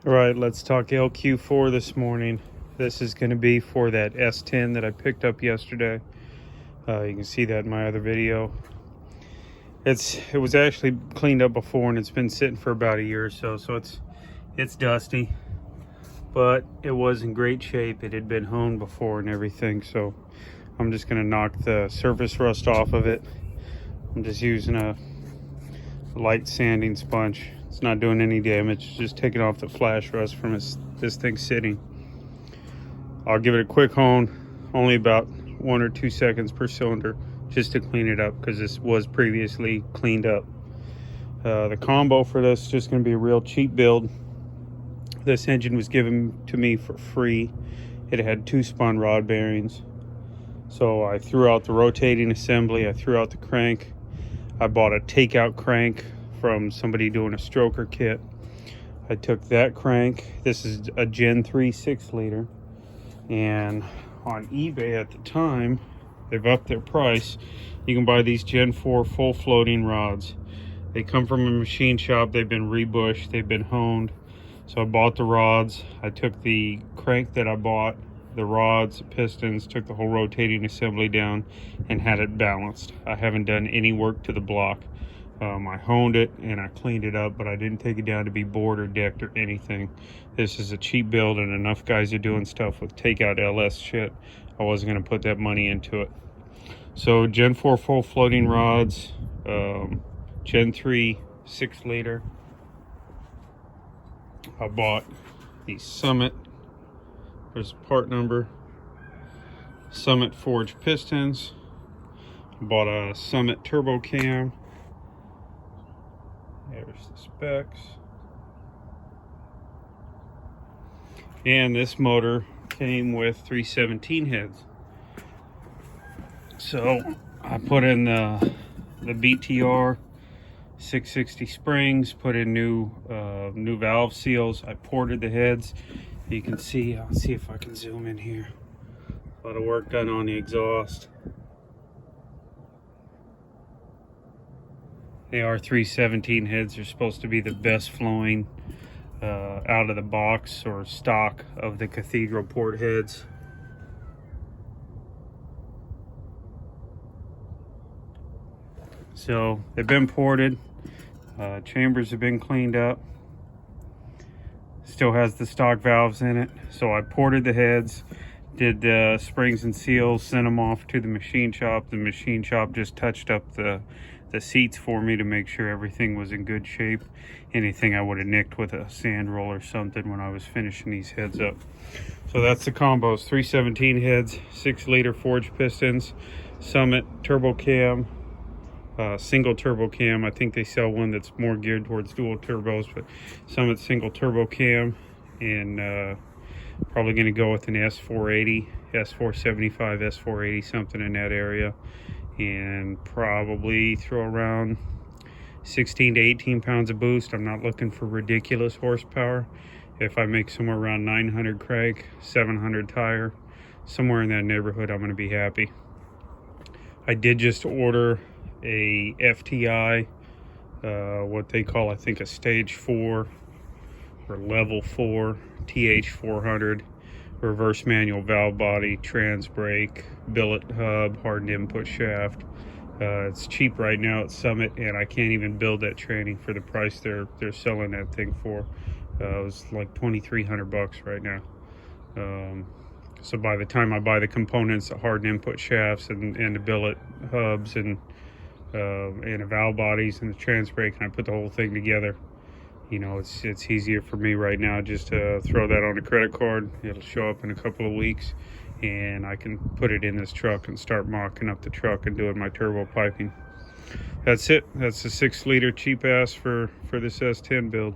All right, let's talk LQ4 this morning. This is going to be for that S10 that I picked up yesterday. You can see that in my other video. It was actually cleaned up before, and it's been sitting for about a year or so. So it's dusty, but it was in great shape. It had been honed before and everything. So I'm just going to knock the surface rust off of it. I'm just using a light sanding sponge. It's not doing any damage, it's just taking off the flash rust from this thing sitting. I'll give it a quick hone, only about 1 or 2 seconds per cylinder, just to clean it up because this was previously cleaned up. The combo for this is just going to be a real cheap build. This engine was given to me for free. It had 2 spun rod bearings. So I threw out the rotating assembly, I threw out the crank. I bought a takeout crank from somebody doing a stroker kit. I took that crank. This is a Gen 3 6-liter. And on eBay at the time, they've upped their price. You can buy these Gen 4 full floating rods. They come from a machine shop. They've been rebushed. They've been honed. So I bought the rods. I took the crank that I bought, the rods, the pistons, took the whole rotating assembly down and had it balanced. I haven't done any work to the block. I honed it and I cleaned it up, but I didn't take it down to be bored or decked or anything. This is a cheap build, and enough guys are doing stuff with takeout LS shit. I wasn't going to put that money into it. So Gen 4 full floating rods, Gen 3 6-liter. I bought the Summit. There's a part number. Summit forged pistons. I bought a Summit turbo cam. There's the specs. And this motor came with 317 heads. So I put in the BTR 660 springs, put in new valve seals. I ported the heads. You can see, I'll see if I can zoom in here. A lot of work done on the exhaust. They are 317 heads. They're supposed to be the best flowing out of the box or stock of the cathedral port heads. So they've been ported. Chambers have been cleaned up. Still has the stock valves in it. So I ported the heads, did the springs and seals, sent them off to the machine shop. The machine shop just touched up the seats for me to make sure everything was in good shape. Anything I would have nicked with a sand roll or something when I was finishing these heads up. So that's the combos: 317 heads, 6-liter forged pistons, Summit turbo cam, single turbo cam. I think they sell one that's more geared towards dual turbos, but Summit single turbo cam, and probably going to go with an S480, S475, S480, something in that area, and probably throw around 16 to 18 pounds of boost. I'm not looking for ridiculous horsepower. If I make somewhere around 900 crank, 700 tire, somewhere in that neighborhood, I'm going to be happy. I did just order a FTI, what they call, I think, a stage 4 or level 4 TH400 reverse manual valve body, trans brake, billet hub, hardened input shaft. It's cheap right now at Summit, and I can't even build that tranny for the price they're selling that thing for. It was like $2,300 right now. So by the time I buy the components, the hardened input shafts and the billet hubs and the valve bodies and the trans brake, and I put the whole thing together, you know, it's easier for me right now just to throw that on a credit card. It'll show up in a couple of weeks, and I can put it in this truck and start mocking up the truck and doing my turbo piping. That's it. That's a 6-liter cheap ass for this S10 build.